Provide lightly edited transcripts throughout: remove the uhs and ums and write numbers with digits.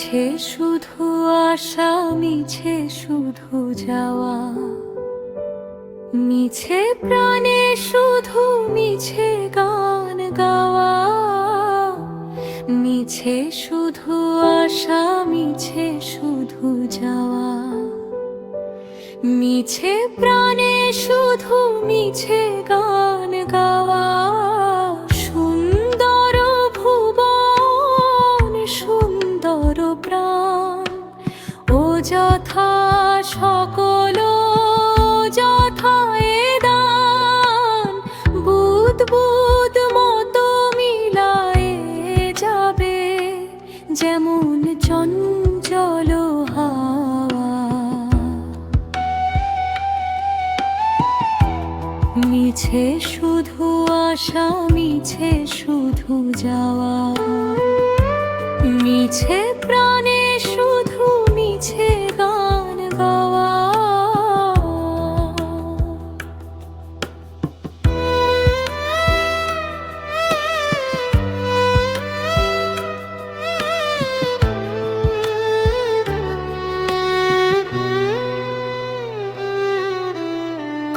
মিছে শুধু আশা, মিছে শুধু যাওয়া, মিছে প্রাণে শুধু মিছে গান গাওয়া। মিছে শুধু আশা, মিছে শুধু যাওয়া, মিছে প্রাণে শুধু মিছে গান গাওয়া। সুন্দর ভুবন, সুন্দর প্রাণ, অযথা সকল যথা এ দান। বুদ বুদ মতো মিলায়ে যাবে, যেমন চঞ্চল হাওয়া। মিছে শুধু আশা, মিছে শুধু যাওয়া, মিছে প্রাণে শুধু মিছে গান গাওয়া।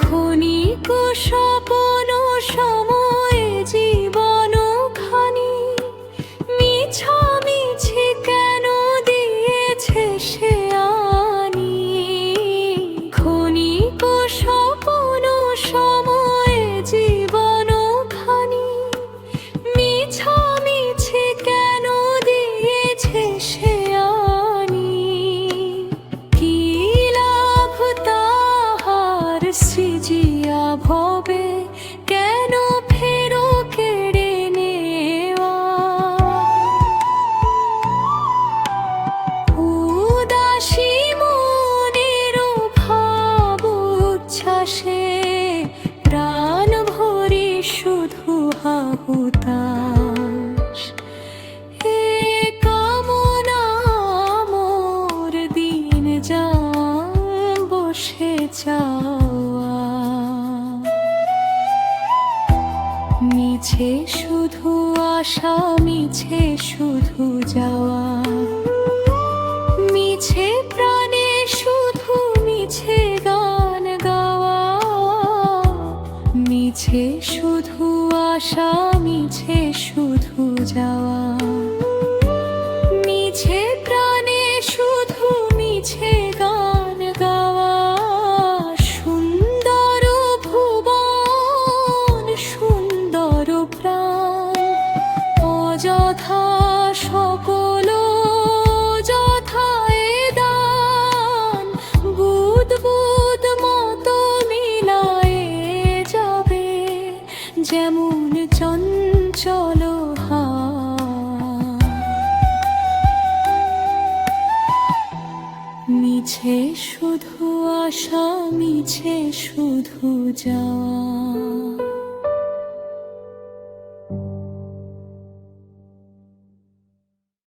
ক্ষণিক স্বপন সময়ে জীবন খানি, মিছামিছি কেন দিয়েছে সে আনি। ক্ষণিক স্বপন সময়ে জীবন খানি, মিছামিছি কেন দিয়েছে সে আনি। কি লাভ তাহার সৃজিয়া ভবে, কেন ফেরো কেড়ে নেওয়া। উদাসী মনের ভাব উচ্ছ্বাসে, প্রাণ ভরি শুধু হাহুতাস। এ কামনা মোর দিন যান বসে চাওয়া। মিছে শুধু আশা, মিছে শুধু যাওয়া, মিছে প্রাণে শুধু মিছে গান গাওয়া। মিছে শুধু আশা, মিছে শুধু যাওয়া, মিছে প্রাণে শুধু মিছে গান গাওয়া। সুন্দর ভুবন, সুন্দর প্রাণ, অযথা সকল যথা এ দান। বুদ বুদ মতো মিলায়ে যাবে, যেমন চঞ্চল হাওয়া। মিছে শুধু আশা, মিছে শুধু যাওয়া।